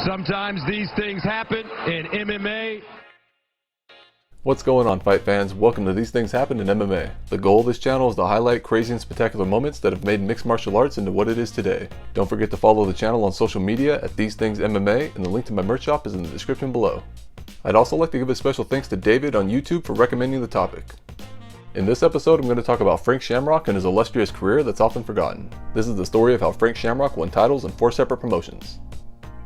Sometimes these things happen in MMA. What's going on, fight fans? Welcome to These Things Happen in MMA. The goal of this channel is to highlight crazy and spectacular moments that have made mixed martial arts into what it is today. Don't forget to follow the channel on social media at These Things MMA, and the link to my merch shop is in the description below. I'd also like to give a special thanks to David on YouTube for recommending the topic. In this episode, I'm going to talk about Frank Shamrock and his illustrious career that's often forgotten. This is the story of how Frank Shamrock won titles in 4 separate promotions.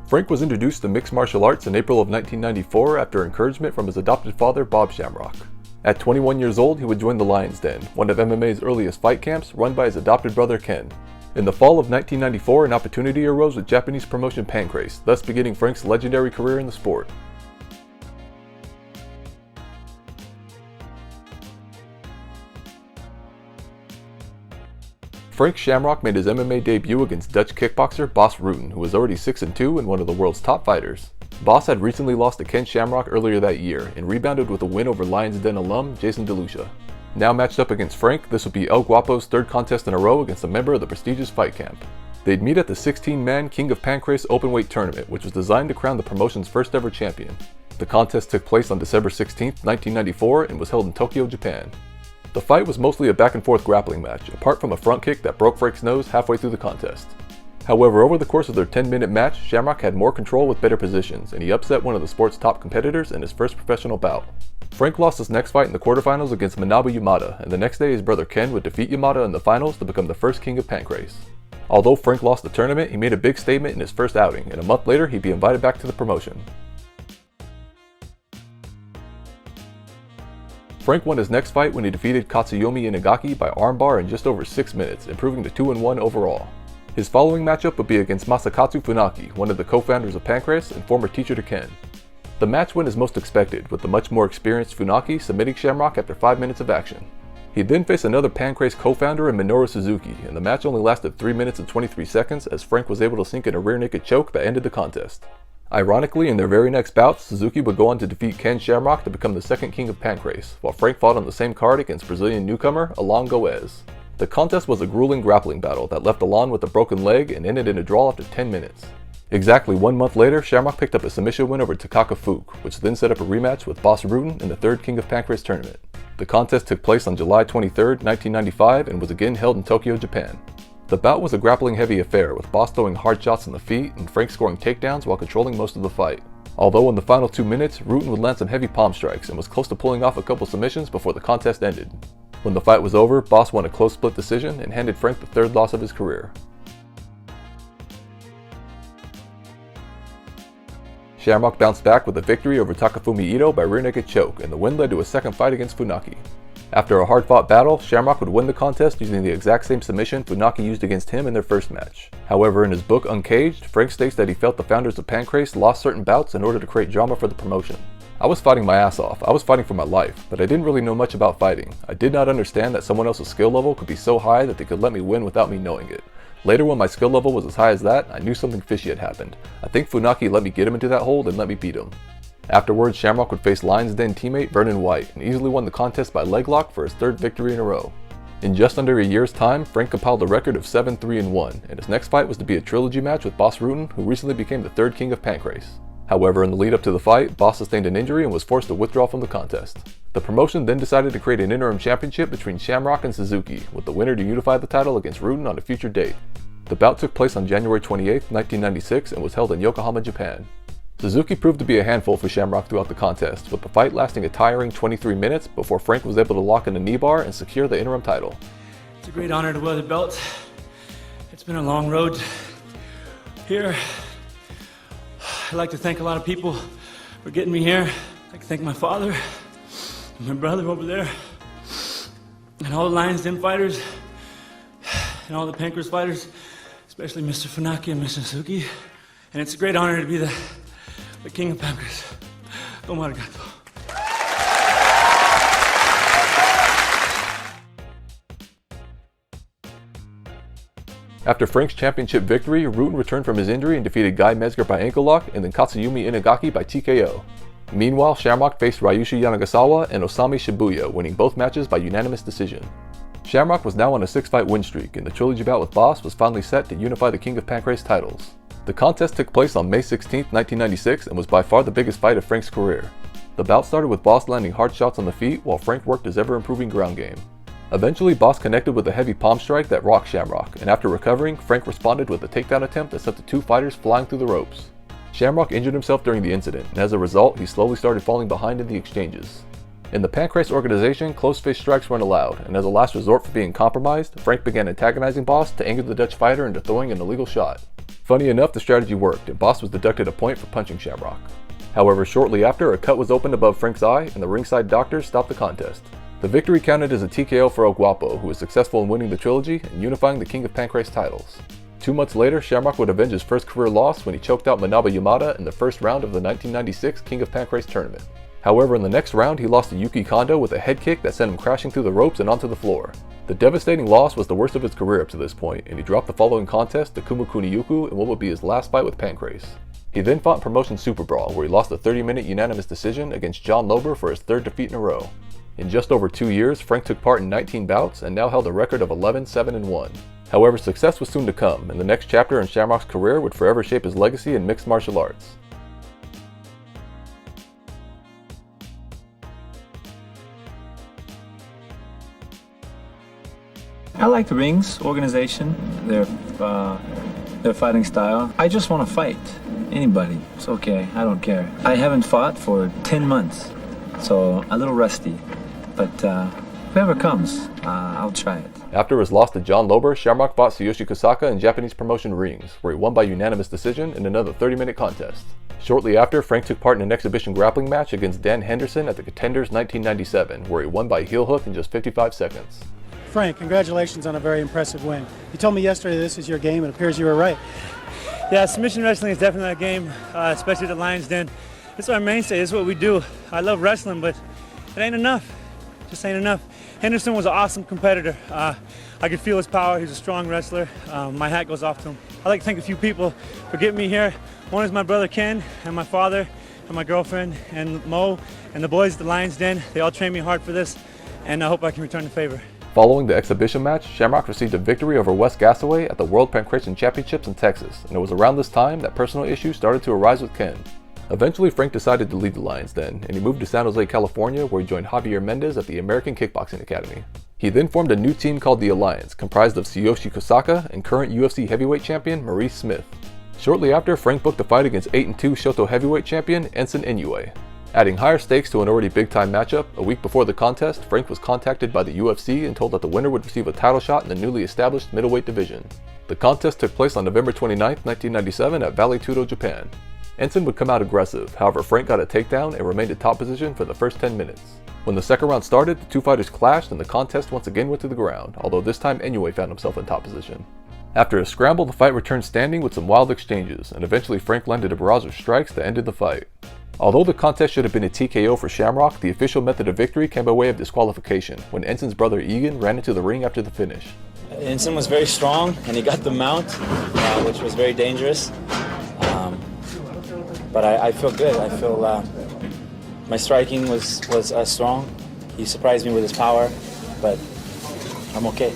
Frank was introduced to mixed martial arts in April of 1994 after encouragement from his adopted father, Bob Shamrock. At 21 years old, he would join the Lion's Den, one of MMA's earliest fight camps run by his adopted brother Ken. In the fall of 1994, an opportunity arose with Japanese promotion Pancrase, thus beginning Frank's legendary career in the sport. Frank Shamrock made his MMA debut against Dutch kickboxer Bas Rutten, who was already 6-2 and one of the world's top fighters. Bas had recently lost to Ken Shamrock earlier that year and rebounded with a win over Lion's Den alum Jason DeLucia. Now matched up against Frank, this would be El Guapo's 3rd contest in a row against a member of the prestigious fight camp. They'd meet at the 16-man King of Pancrase openweight tournament, which was designed to crown the promotion's first ever champion. The contest took place on December 16, 1994 and was held in Tokyo, Japan. The fight was mostly a back-and-forth grappling match, apart from a front kick that broke Frank's nose halfway through the contest. However, over the course of their 10-minute match, Shamrock had more control with better positions, and he upset one of the sport's top competitors in his first professional bout. Frank lost his next fight in the quarterfinals against Manabu Yamada, and the next day his brother Ken would defeat Yamada in the finals to become the first King of Pancrase. Although Frank lost the tournament, he made a big statement in his first outing, and a month later he'd be invited back to the promotion. Frank won his next fight when he defeated Katsuyomi Inagaki by armbar in just over 6 minutes, improving to 2-1 overall. His following matchup would be against Masakatsu Funaki, one of the co-founders of Pancrase and former teacher to Ken. The match went as most expected, with the much more experienced Funaki submitting Shamrock after 5 minutes of action. He'd then face another Pancrase co-founder in Minoru Suzuki, and the match only lasted 3 minutes and 23 seconds as Frank was able to sink in a rear naked choke that ended the contest. Ironically, in their very next bouts, Suzuki would go on to defeat Ken Shamrock to become the 2nd King of Pancrase, while Frank fought on the same card against Brazilian newcomer Alan Goes. The contest was a grueling grappling battle that left Alan with a broken leg and ended in a draw after 10 minutes. Exactly 1 month later, Shamrock picked up a submission win over Takaka Fuke, which then set up a rematch with Bas Rutten in the 3rd King of Pancrase tournament. The contest took place on July 23, 1995 and was again held in Tokyo, Japan. The bout was a grappling-heavy affair, with Bas throwing hard shots in the feet and Frank scoring takedowns while controlling most of the fight. Although in the final 2 minutes, Rutten would land some heavy palm strikes and was close to pulling off a couple submissions before the contest ended. When the fight was over, Bas won a close split decision and handed Frank the 3rd loss of his career. Shamrock bounced back with a victory over Takafumi Ito by rear naked choke, and the win led to a 2nd fight against Funaki. After a hard-fought battle, Shamrock would win the contest using the exact same submission Funaki used against him in their first match. However, in his book Uncaged, Frank states that he felt the founders of Pancrase lost certain bouts in order to create drama for the promotion. I was fighting my ass off, I was fighting for my life, but I didn't really know much about fighting. I did not understand that someone else's skill level could be so high that they could let me win without me knowing it. Later, when my skill level was as high as that, I knew something fishy had happened. I think Funaki let me get him into that hold and let me beat him. Afterwards, Shamrock would face Lion's Den teammate Vernon White and easily won the contest by leg lock for his 3rd victory in a row. In just under a year's time, Frank compiled a record of 7-3-1, and his next fight was to be a trilogy match with Bas Rutten, who recently became the 3rd King of Pancrase. However, in the lead up to the fight, Bas sustained an injury and was forced to withdraw from the contest. The promotion then decided to create an interim championship between Shamrock and Suzuki, with the winner to unify the title against Rutten on a future date. The bout took place on January 28, 1996 and was held in Yokohama, Japan. Suzuki proved to be a handful for Shamrock throughout the contest, with the fight lasting a tiring 23 minutes before Frank was able to lock in a knee bar and secure the interim title. It's a great honor to wear the belt. It's been a long road here. I'd like to thank a lot of people for getting me here. I'd like to thank my father, and my brother over there, and all the Lion's Den fighters, and all the Pancrase fighters, especially Mr. Funaki and Mr. Suzuki. And it's a great honor to be the King of Pancrase. Domo arigato. After Frank's championship victory, Rutten returned from his injury and defeated Guy Mezger by ankle lock and then Katsuyumi Inagaki by TKO. Meanwhile, Shamrock faced Ryushi Yanagasawa and Osami Shibuya, winning both matches by unanimous decision. Shamrock was now on a 6-fight win streak, and the trilogy bout with Bas was finally set to unify the King of Pancrase titles. The contest took place on May 16, 1996 and was by far the biggest fight of Frank's career. The bout started with Boss landing hard shots on the feet while Frank worked his ever-improving ground game. Eventually, Boss connected with a heavy palm strike that rocked Shamrock, and after recovering, Frank responded with a takedown attempt that sent the two fighters flying through the ropes. Shamrock injured himself during the incident, and as a result, he slowly started falling behind in the exchanges. In the Pancrase organization, close-fist strikes weren't allowed, and as a last resort for being compromised, Frank began antagonizing Boss to anger the Dutch fighter into throwing an illegal shot. Funny enough, the strategy worked, and Boss was deducted a point for punching Shamrock. However, shortly after, a cut was opened above Frank's eye, and the ringside doctors stopped the contest. The victory counted as a TKO for El Guapo, who was successful in winning the trilogy and unifying the King of Pancrase titles. 2 months later, Shamrock would avenge his first career loss when he choked out Manabu Yamada in the first round of the 1996 King of Pancrase tournament. However, in the next round, he lost to Yuki Kondo with a head kick that sent him crashing through the ropes and onto the floor. The devastating loss was the worst of his career up to this point, and he dropped the following contest to Kumu Kuniyuku in what would be his last fight with Pancrase. He then fought in Promotion Super Brawl, where he lost a 30-minute unanimous decision against John Lober for his third defeat in a row. In just over 2 years, Frank took part in 19 bouts and now held a record of 11-7-1. However, success was soon to come, and the next chapter in Shamrock's career would forever shape his legacy in mixed martial arts. I like the rings, organization, their fighting style. I just want to fight. Anybody. It's okay. I don't care. I haven't fought for 10 months, so a little rusty. But whoever comes, I'll try it. After his loss to John Lober, Shamrock fought Tsuyoshi Kosaka in Japanese promotion Rings, where he won by unanimous decision in another 30-minute contest. Shortly after, Frank took part in an exhibition grappling match against Dan Henderson at the Contenders 1997, where he won by heel hook in just 55 seconds. Frank, congratulations on a very impressive win. You told me yesterday this is your game, and it appears you were right. Yeah, submission wrestling is definitely a game, especially the Lions Den. It's our mainstay, it's what we do. I love wrestling, but it ain't enough. Just ain't enough. Henderson was an awesome competitor. I could feel his power. He's a strong wrestler. My hat goes off to him. I'd like to thank a few people for getting me here. One is my brother Ken, and my father, and my girlfriend, and Mo, and the boys at the Lions Den. They all trained me hard for this, and I hope I can return the favor. Following the exhibition match, Shamrock received a victory over Wes Gasaway at the World Pancrase Championships in Texas, and it was around this time that personal issues started to arise with Ken. Eventually, Frank decided to leave the Lions Den, and he moved to San Jose, California, where he joined Javier Mendez at the American Kickboxing Academy. He then formed a new team called the Alliance, comprised of Tsuyoshi Kosaka and current UFC heavyweight champion Maurice Smith. Shortly after, Frank booked a fight against 8-2 Shoto heavyweight champion Enson Inuoe. Adding higher stakes to an already big-time matchup, a week before the contest, Frank was contacted by the UFC and told that the winner would receive a title shot in the newly established middleweight division. The contest took place on November 29, 1997 at Vale Tudo, Japan. Enson would come out aggressive, however Frank got a takedown and remained in top position for the first 10 minutes. When the second round started, the two fighters clashed and the contest once again went to the ground, although this time Inuoe found himself in top position. After a scramble, the fight returned standing with some wild exchanges, and eventually Frank landed a barrage of strikes that ended the fight. Although the contest should have been a TKO for Shamrock, the official method of victory came by way of disqualification when Enson's brother Egan ran into the ring after the finish. Enson was very strong and he got the mount, which was very dangerous. But I feel good. I feel my striking was strong. He surprised me with his power, but I'm okay.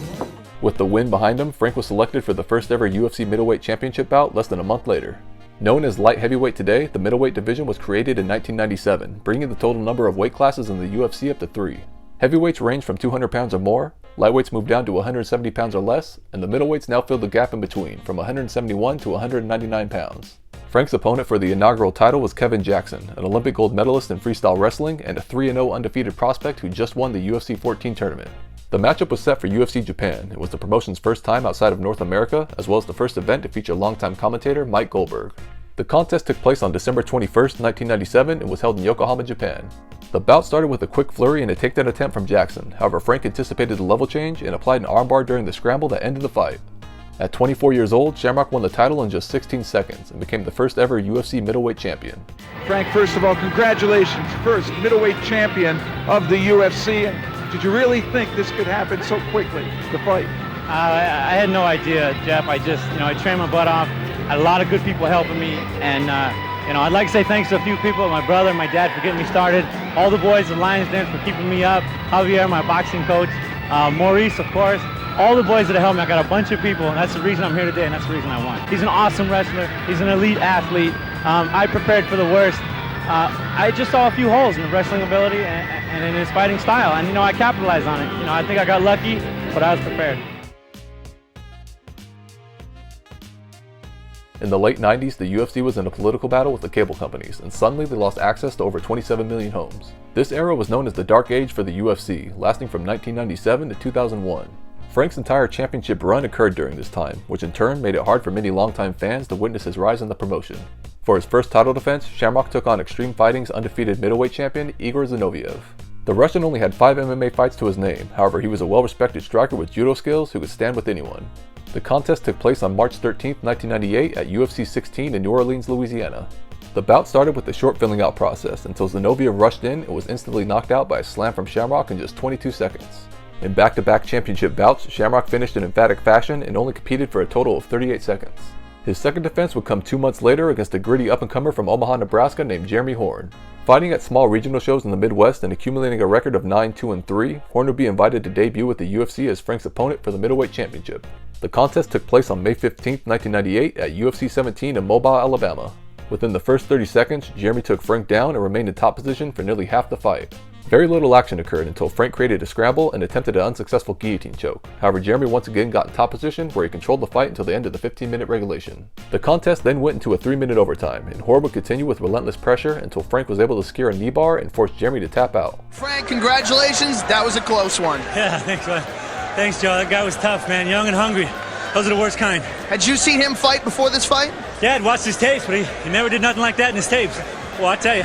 With the win behind him, Frank was selected for the first ever UFC middleweight championship bout less than a month later. Known as light heavyweight today, the middleweight division was created in 1997, bringing the total number of weight classes in the UFC up to 3. Heavyweights range from 200 pounds or more, lightweights moved down to 170 pounds or less, and the middleweights now fill the gap in between, from 171 to 199 pounds. Frank's opponent for the inaugural title was Kevin Jackson, an Olympic gold medalist in freestyle wrestling and a 3-0 undefeated prospect who just won the UFC 14 tournament. The matchup was set for UFC Japan. It was the promotion's first time outside of North America, as well as the first event to feature longtime commentator Mike Goldberg. The contest took place on December 21, 1997 and was held in Yokohama, Japan. The bout started with a quick flurry and a takedown attempt from Jackson, however Frank anticipated the level change and applied an armbar during the scramble that ended the fight. At 24 years old, Shamrock won the title in just 16 seconds and became the first ever UFC middleweight champion. Frank, first of all, congratulations, first middleweight champion of the UFC. Did you really think this could happen so quickly, the fight? I had no idea, Jeff. I trained my butt off. I had a lot of good people helping me, and I'd like to say thanks to a few people, my brother, my dad for getting me started, all the boys at Lions Den for keeping me up, Javier, my boxing coach, Maurice, of course, all the boys that helped me. I got a bunch of people, and that's the reason I'm here today, and that's the reason I won. He's an awesome wrestler. He's an elite athlete. I prepared for the worst. I just saw a few holes in the wrestling ability and in his fighting style, and I capitalized on it. I think I got lucky, but I was prepared. In the late 90s, the UFC was in a political battle with the cable companies, and suddenly they lost access to over 27 million homes. This era was known as the Dark Age for the UFC, lasting from 1997 to 2001. Frank's entire championship run occurred during this time, which in turn made it hard for many longtime fans to witness his rise in the promotion. For his first title defense, Shamrock took on Extreme Fighting's undefeated middleweight champion Igor Zinoviev. The Russian only had 5 MMA fights to his name, however he was a well-respected striker with judo skills who could stand with anyone. The contest took place on March 13, 1998 at UFC 16 in New Orleans, Louisiana. The bout started with a short filling out process until Zinoviev rushed in and was instantly knocked out by a slam from Shamrock in just 22 seconds. In back-to-back championship bouts, Shamrock finished in emphatic fashion and only competed for a total of 38 seconds. His second defense would come 2 months later against a gritty up-and-comer from Omaha, Nebraska named Jeremy Horn. Fighting at small regional shows in the Midwest and accumulating a record of 9-2-3, Horn would be invited to debut with the UFC as Frank's opponent for the Middleweight Championship. The contest took place on May 15, 1998 at UFC 17 in Mobile, Alabama. Within the first 30 seconds, Jeremy took Frank down and remained in top position for nearly half the fight. Very little action occurred until Frank created a scramble and attempted an unsuccessful guillotine choke. However, Jeremy once again got in top position where he controlled the fight until the end of the 15-minute regulation. The contest then went into a 3-minute overtime, and Horn would continue with relentless pressure until Frank was able to secure a knee bar and force Jeremy to tap out. Frank, congratulations. That was a close one. Yeah, thanks, man. Thanks, Joe. That guy was tough, man. Young and hungry. Those are the worst kind. Had you seen him fight before this fight? Yeah, I'd watched his tapes, but he never did nothing like that in his tapes. Well, I tell you,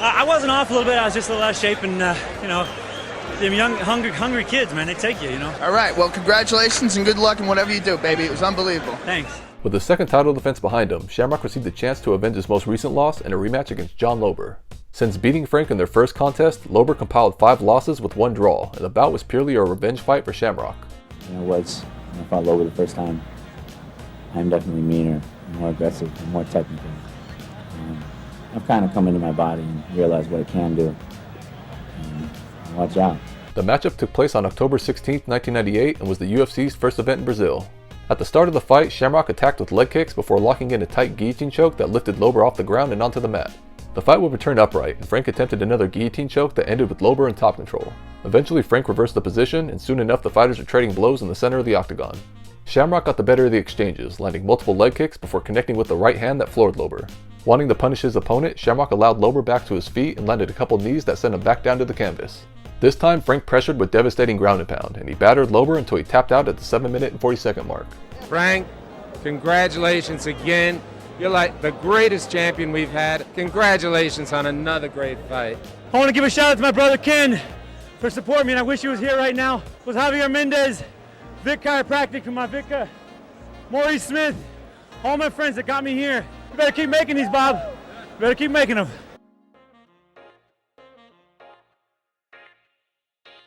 I wasn't off a little bit. I was just a little out of shape, and them young, hungry kids, man, they take you, All right, well, congratulations and good luck in whatever you do, baby. It was unbelievable. Thanks. With the second title defense behind him, Shamrock received the chance to avenge his most recent loss in a rematch against John Lober. Since beating Frank in their first contest, Lober compiled 5 losses with 1 draw, and the bout was purely a revenge fight for Shamrock. When I fought Lober the first time, I'm definitely meaner, more aggressive, and more technical. I've kind of come into my body and realized what it can do. Watch out. The matchup took place on October 16, 1998 and was the UFC's first event in Brazil. At the start of the fight, Shamrock attacked with leg kicks before locking in a tight guillotine choke that lifted Lober off the ground and onto the mat. The fight would return upright, and Frank attempted another guillotine choke that ended with Lober in top control. Eventually, Frank reversed the position, and soon enough the fighters were trading blows in the center of the octagon. Shamrock got the better of the exchanges, landing multiple leg kicks before connecting with the right hand that floored Lober. Wanting to punish his opponent, Shamrock allowed Lober back to his feet and landed a couple knees that sent him back down to the canvas. This time, Frank pressured with devastating ground and pound, and he battered Lober until he tapped out at the 7-minute and 40-second mark. Frank, congratulations again. You're like the greatest champion we've had. Congratulations on another great fight. I want to give a shout out to my brother Ken for supporting me, and I wish he was here right now. With Javier Mendez, Vic Chiropractic from my Vic, Maurice Smith, all my friends that got me here. You better keep making these, Bob. You better keep making them.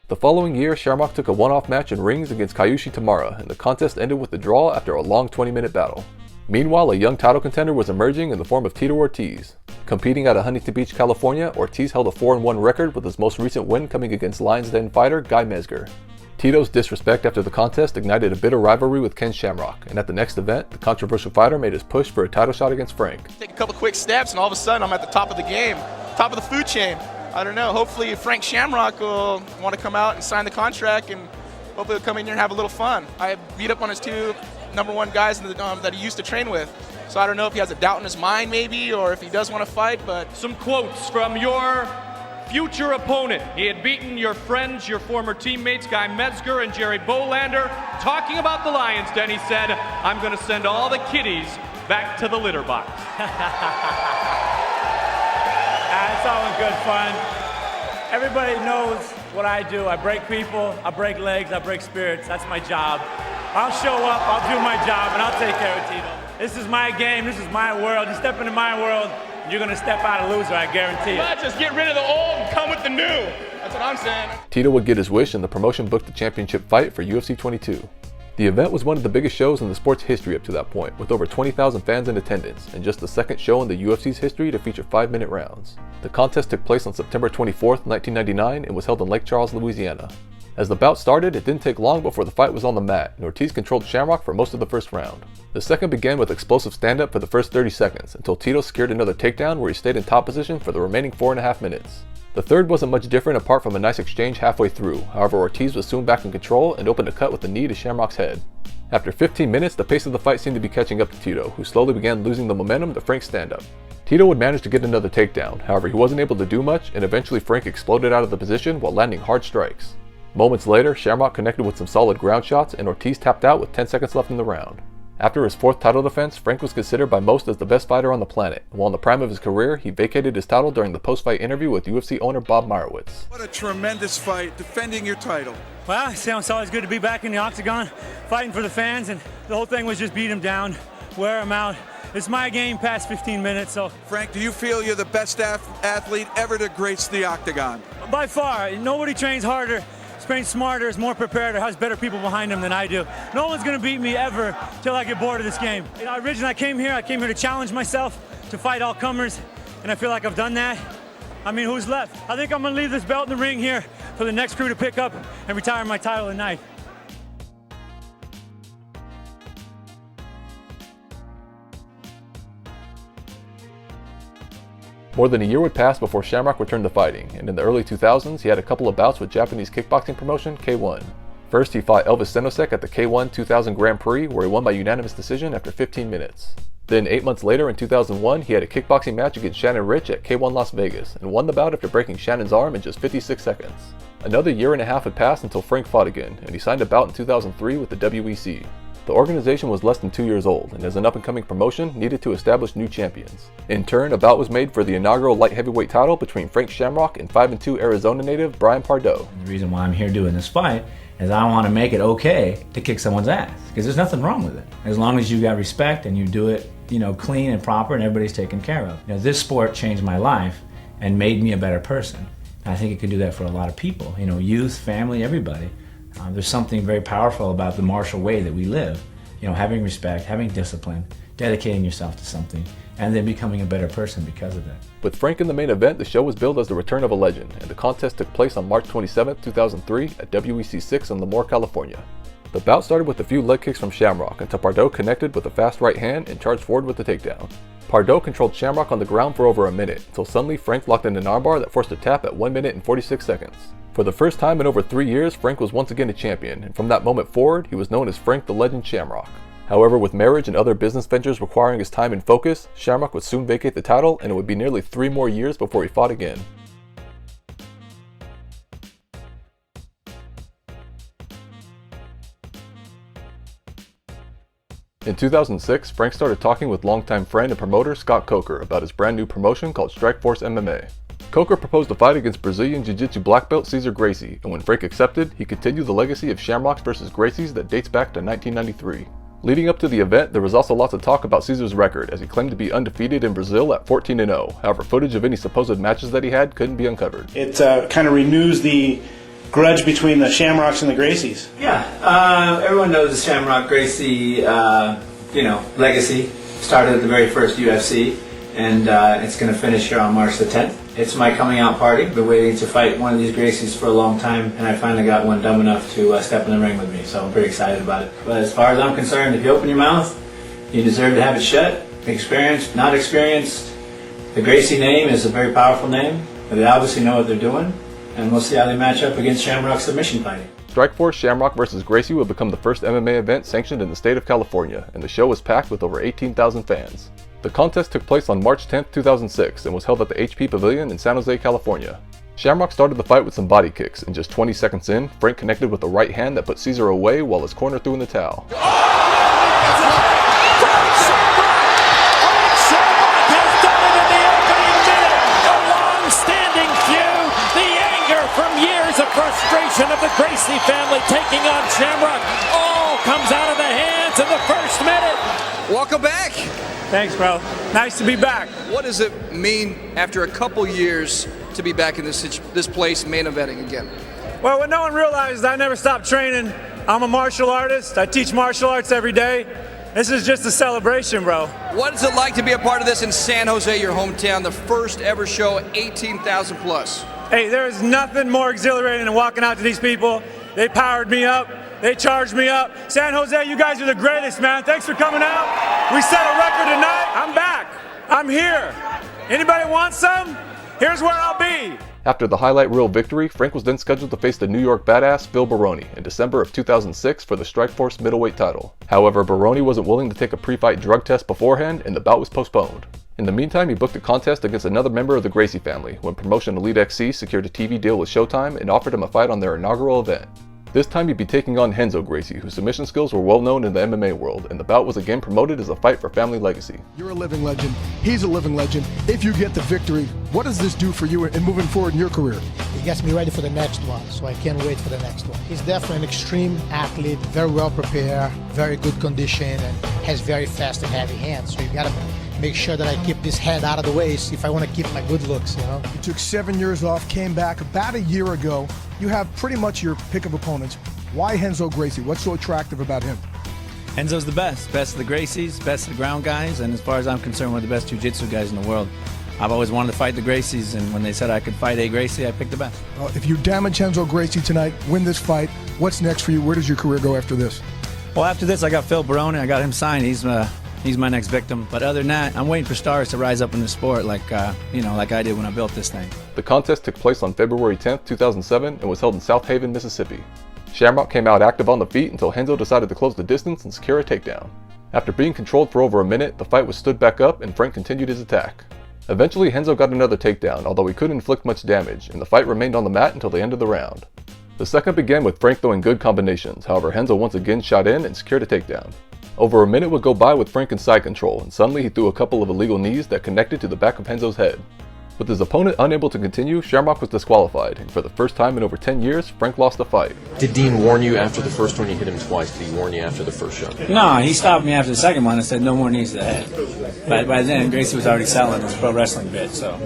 The following year, Shamrock took a one-off match in rings against Kyushi Tamara, and the contest ended with a draw after a long 20-minute battle. Meanwhile, a young title contender was emerging in the form of Tito Ortiz. Competing out of Huntington Beach, California, Ortiz held a 4-1 record with his most recent win coming against Lions Den fighter Guy Mezger. Tito's disrespect after the contest ignited a bitter rivalry with Ken Shamrock, and at the next event, the controversial fighter made his push for a title shot against Frank. Take a couple quick steps and all of a sudden I'm at the top of the game, top of the food chain. I don't know, hopefully Frank Shamrock will want to come out and sign the contract, and hopefully he'll come in here and have a little fun. I beat up on his 2 #1 guys that he used to train with. So I don't know if he has a doubt in his mind maybe, or if he does want to fight, but... Some quotes from your future opponent. He had beaten your friends, your former teammates, Guy Mezger and Jerry Bolander. Talking about the Lions Den, he said, "I'm going to send all the kiddies back to the litter box." It's all in good fun. Everybody knows what I do. I break people, I break legs, I break spirits. That's my job. I'll show up, I'll do my job, and I'll take care of Tito. This is my game, this is my world. You step into my world, you're gonna step out a loser, I guarantee you. Let's just get rid of the old and come with the new. That's what I'm saying. Tito would get his wish, and the promotion booked the championship fight for UFC 22. The event was one of the biggest shows in the sport's history up to that point, with over 20,000 fans in attendance, and just the second show in the UFC's history to feature 5-minute rounds. The contest took place on September 24, 1999, and was held in Lake Charles, Louisiana. As the bout started, it didn't take long before the fight was on the mat, and Ortiz controlled Shamrock for most of the first round. The second began with explosive stand-up for the first 30 seconds, until Tito secured another takedown where he stayed in top position for the remaining 4.5 minutes. The third wasn't much different apart from a nice exchange halfway through, however Ortiz was soon back in control and opened a cut with a knee to Shamrock's head. After 15 minutes, the pace of the fight seemed to be catching up to Tito, who slowly began losing the momentum to Frank's stand-up. Tito would manage to get another takedown, however he wasn't able to do much, and eventually Frank exploded out of the position while landing hard strikes. Moments later, Shamrock connected with some solid ground shots, and Ortiz tapped out with 10 seconds left in the round. After his fourth title defense, Frank was considered by most as the best fighter on the planet, and while in the prime of his career, he vacated his title during the post-fight interview with UFC owner Bob Meyerowitz. What a tremendous fight, defending your title. Well, it's always good to be back in the octagon, fighting for the fans, and the whole thing was just beat him down, wear him out. It's my game past 15 minutes, so. Frank, do you feel you're the best athlete ever to grace the octagon? By far, nobody trains harder, trains smarter, is more prepared, or has better people behind him than I do. No one's gonna beat me ever till I get bored of this game. You know, originally I came here to challenge myself, to fight all comers, and I feel like I've done that. I mean, who's left? I think I'm gonna leave this belt in the ring here for the next crew to pick up and retire my title tonight. More than a year would pass before Shamrock returned to fighting, and in the early 2000s he had a couple of bouts with Japanese kickboxing promotion K1. First he fought Elvis Senosek at the K1 2000 Grand Prix where he won by unanimous decision after 15 minutes. Then 8 months later in 2001 he had a kickboxing match against Shannon Rich at K1 Las Vegas and won the bout after breaking Shannon's arm in just 56 seconds. Another year and a half had passed until Frank fought again, and he signed a bout in 2003 with the WEC. The organization was less than 2 years old, and as an up-and-coming promotion, needed to establish new champions. In turn, a bout was made for the inaugural light heavyweight title between Frank Shamrock and 5'2" Arizona native Brian Pardo. The reason why I'm here doing this fight is I want to make it okay to kick someone's ass, because there's nothing wrong with it. As long as you got respect and you do it, clean and proper and everybody's taken care of. This sport changed my life and made me a better person. And I think it could do that for a lot of people, youth, family, everybody. There's something very powerful about the martial way that we live. Having respect, having discipline, dedicating yourself to something, and then becoming a better person because of that. With Frank in the main event, the show was billed as the return of a legend, and the contest took place on March 27, 2003 at WEC 6 in Lemoore, California. The bout started with a few leg kicks from Shamrock until Pardo connected with a fast right hand and charged forward with the takedown. Pardo controlled Shamrock on the ground for over a minute, until suddenly Frank locked in an armbar that forced a tap at 1 minute and 46 seconds. For the first time in over 3 years, Frank was once again a champion, and from that moment forward, he was known as Frank the Legend Shamrock. However, with marriage and other business ventures requiring his time and focus, Shamrock would soon vacate the title, and it would be nearly 3 more years before he fought again. In 2006, Frank started talking with longtime friend and promoter Scott Coker about his brand new promotion called Strikeforce MMA. Coker proposed a fight against Brazilian Jiu-Jitsu black belt Cesar Gracie, and when Frank accepted, he continued the legacy of Shamrocks versus Gracie's that dates back to 1993. Leading up to the event, there was also lots of talk about Cesar's record, as he claimed to be undefeated in Brazil at 14-0. However, footage of any supposed matches that he had couldn't be uncovered. It kind of renews the grudge between the Shamrocks and the Gracies. Yeah, everyone knows the Shamrock Gracie, legacy. Started at the very first UFC, and it's going to finish here on March the 10th. It's my coming out party. Been waiting to fight one of these Gracies for a long time, and I finally got one dumb enough to step in the ring with me, so I'm pretty excited about it. But as far as I'm concerned, if you open your mouth, you deserve to have it shut. Experienced, not experienced. The Gracie name is a very powerful name, but they obviously know what they're doing, and we'll see how they match up against Shamrock submission fighting. Strikeforce Shamrock vs. Gracie will become the first MMA event sanctioned in the state of California, and the show was packed with over 18,000 fans. The contest took place on March 10, 2006 and was held at the HP Pavilion in San Jose, California. Shamrock started the fight with some body kicks, and just 20 seconds in, Frank connected with a right hand that put Cesar away while his corner threw in the towel. From years of frustration of the Gracie family taking on Shamrock, all comes out of the hands in the first minute. Welcome back. Thanks, bro. Nice to be back. What does it mean after a couple years to be back in this place main eventing again? Well, what no one realizes, I never stopped training. I'm a martial artist. I teach martial arts every day. This is just a celebration, bro. What is it like to be a part of this in San Jose, your hometown, the first ever show, 18,000 plus? Hey, there is nothing more exhilarating than walking out to these people They powered me up. They charged me up. San Jose, you guys are the greatest, man. Thanks for coming out. We set a record tonight. I'm back. I'm here. Anybody want some? Here's where I'll be. After the highlight reel victory, Frank was then scheduled to face the New York badass Phil Baroni in December of 2006 for the Strikeforce middleweight title. However, Baroni wasn't willing to take a pre-fight drug test beforehand, and the bout was postponed. In the meantime, he booked a contest against another member of the Gracie family when promotion Elite XC secured a TV deal with Showtime and offered him a fight on their inaugural event. This time he'd be taking on Renzo Gracie, whose submission skills were well known in the MMA world, and the bout was again promoted as a fight for family legacy. You're a living legend. He's a living legend. If you get the victory, what does this do for you in moving forward in your career? He gets me ready for the next one, so I can't wait for the next one. He's definitely an extreme athlete, very well prepared, very good condition, and has very fast and heavy hands. So you gotta make sure that I keep this head out of the way if I want to keep my good looks, you know. You took 7 years off, came back about a year ago. You have pretty much your pick of opponents. Why Renzo Gracie? What's so attractive about him? Enzo's the best of the Gracies, best of the ground guys, and as far as I'm concerned, one of the best jiu-jitsu guys in the world. I've always wanted to fight the Gracies, and when they said I could fight a Gracie, I picked the best. If you damage Renzo Gracie tonight, win this fight, what's next for you? Where does your career go after this? Well, after this, I got Phil Baroni. I got him signed. He's my next victim. But other than that, I'm waiting for stars to rise up in the sport like I did when I built this thing. The contest took place on February 10th, 2007 and was held in South Haven, Mississippi. Shamrock came out active on the feet until Renzo decided to close the distance and secure a takedown. After being controlled for over a minute, the fight was stood back up and Frank continued his attack. Eventually, Renzo got another takedown, although he couldn't inflict much damage, and the fight remained on the mat until the end of the round. The second began with Frank throwing good combinations, however Renzo once again shot in and secured a takedown. Over a minute would go by with Frank in side control, and suddenly he threw a couple of illegal knees that connected to the back of Renzo's head. With his opponent unable to continue, Shamrock was disqualified, and for the first time in over 10 years, Frank lost the fight. Did Dean warn you after the first one? You hit him twice. Did he warn you after the first shot? No, he stopped me after the second one and said no more knees to the head. By then, Gracie was already selling his pro wrestling bit, so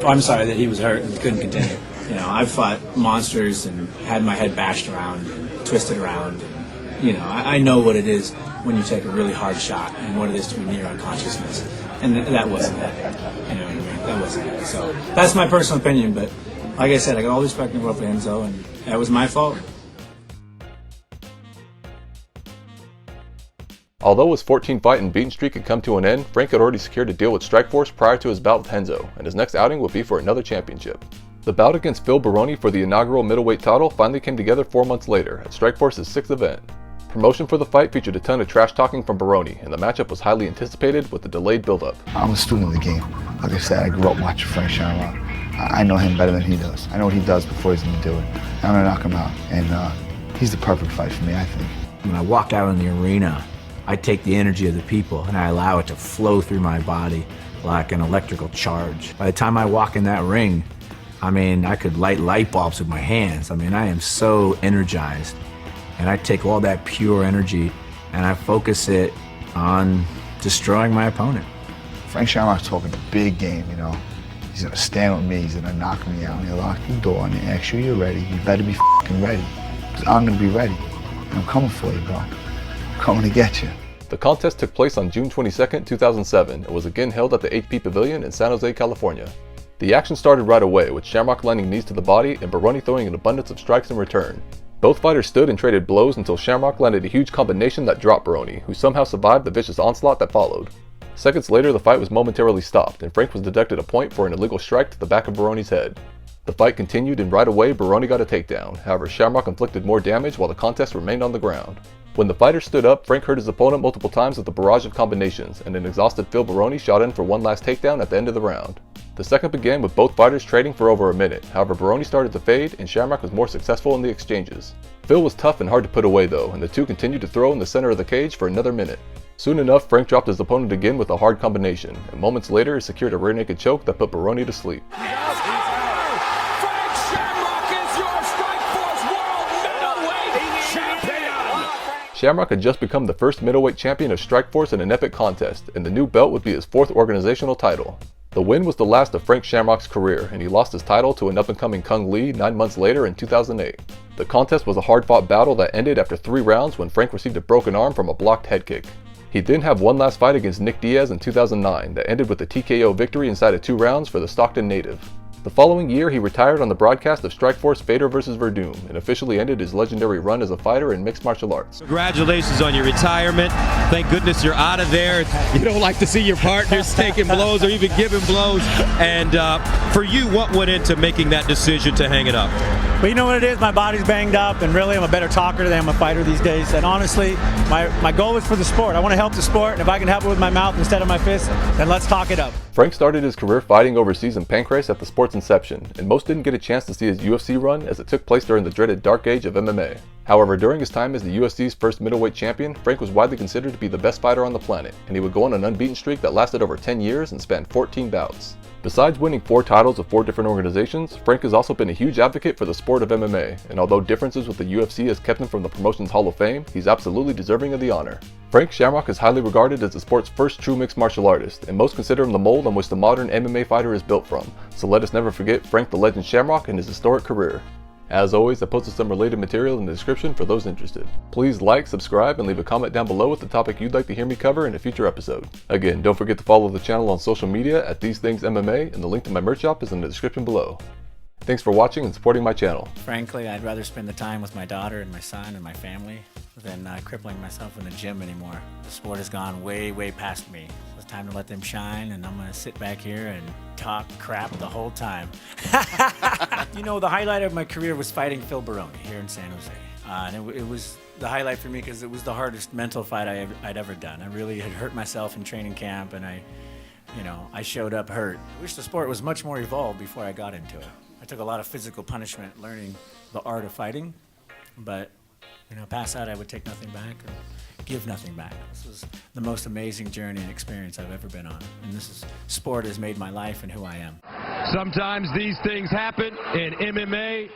I'm sorry that he was hurt and couldn't continue. You know, I've fought monsters and had my head bashed around, and twisted around. And, I know what it is when you take a really hard shot and what it is to be near unconsciousness. And that wasn't that. You know what I mean? That wasn't that. So that's my personal opinion, but like I said, I got all the respect in the world for Enzo, and that was my fault. Although his 14-fight and beaten streak had come to an end, Frank had already secured a deal with Strikeforce prior to his bout with Renzo, and his next outing would be for another championship. The bout against Phil Baroni for the inaugural middleweight title finally came together 4 months later at Strikeforce's 6th event. Promotion for the fight featured a ton of trash talking from Baroni, and the matchup was highly anticipated with a delayed build-up. I'm a student of the game. Like I said, I grew up watching Frank Shamrock. I know him better than he does. I know what he does before he's gonna do it. I'm gonna knock him out, and he's the perfect fight for me, I think. When I walk out in the arena, I take the energy of the people and I allow it to flow through my body like an electrical charge. By the time I walk in that ring, I could light light bulbs with my hands. I am so energized. And I take all that pure energy and I focus it on destroying my opponent. Frank Shamrock's talking a big game, He's gonna stand with me, he's gonna knock me out. He'll lock the door and make sure you're ready. You better be f***ing ready. Because I'm gonna be ready. And I'm coming for you, bro. I'm coming to get you. The contest took place on June 22, 2007 and was again held at the HP Pavilion in San Jose, California. The action started right away, with Shamrock landing knees to the body and Baroni throwing an abundance of strikes in return. Both fighters stood and traded blows until Shamrock landed a huge combination that dropped Baroni, who somehow survived the vicious onslaught that followed. Seconds later, the fight was momentarily stopped, and Frank was deducted a point for an illegal strike to the back of Baroni's head. The fight continued, and right away, Baroni got a takedown. However, Shamrock inflicted more damage while the contest remained on the ground. When the fighter stood up, Frank hurt his opponent multiple times with a barrage of combinations, and an exhausted Phil Baroni shot in for one last takedown at the end of the round. The second began with both fighters trading for over a minute. However, Baroni started to fade, and Shamrock was more successful in the exchanges. Phil was tough and hard to put away though, and the two continued to throw in the center of the cage for another minute. Soon enough, Frank dropped his opponent again with a hard combination, and moments later he secured a rear naked choke that put Baroni to sleep. Shamrock had just become the first middleweight champion of Strikeforce in an epic contest, and the new belt would be his 4th organizational title. The win was the last of Frank Shamrock's career, and he lost his title to an up-and-coming Kung Lee 9 months later in 2008. The contest was a hard-fought battle that ended after 3 rounds when Frank received a broken arm from a blocked head kick. He did have one last fight against Nick Diaz in 2009 that ended with a TKO victory inside of 2 rounds for the Stockton native. The following year, he retired on the broadcast of Strikeforce Vader vs. Verdum and officially ended his legendary run as a fighter in mixed martial arts. Congratulations on your retirement. Thank goodness you're out of there. You don't like to see your partners taking blows or even giving blows. And for you, what went into making that decision to hang it up? Well, you know what it is? My body's banged up, and really I'm a better talker than I'm a fighter these days. And honestly, my goal is for the sport. I want to help the sport, and if I can help it with my mouth instead of my fist, then let's talk it up. Frank started his career fighting overseas in Pancrase at the sport's inception, and most didn't get a chance to see his UFC run as it took place during the dreaded dark age of MMA. However, during his time as the UFC's first middleweight champion, Frank was widely considered to be the best fighter on the planet, and he would go on an unbeaten streak that lasted over 10 years and spanned 14 bouts. Besides winning 4 titles of 4 different organizations, Frank has also been a huge advocate for the sport of MMA, and although differences with the UFC has kept him from the promotion's Hall of Fame, he's absolutely deserving of the honor. Frank Shamrock is highly regarded as the sport's first true mixed martial artist, and most consider him the mold on which the modern MMA fighter is built from, so let us never forget Frank the Legend Shamrock and his historic career. As always, I posted some related material in the description for those interested. Please like, subscribe, and leave a comment down below with the topic you'd like to hear me cover in a future episode. Again, don't forget to follow the channel on social media at These Things MMA, and the link to my merch shop is in the description below. Thanks for watching and supporting my channel. Frankly, I'd rather spend the time with my daughter and my son and my family than crippling myself in the gym anymore. The sport has gone way, way past me. It's time to let them shine, and I'm going to sit back here and talk crap the whole time. You know, the highlight of my career was fighting Phil Baroni here in San Jose. And it was the highlight for me because it was the hardest mental fight I'd ever done. I really had hurt myself in training camp, and I showed up hurt. I wish the sport was much more evolved before I got into it. I took a lot of physical punishment learning the art of fighting, but past that I would take nothing back or give nothing back. This was the most amazing journey and experience I've ever been on, and sport has made my life and who I am. Sometimes these things happen in MMA.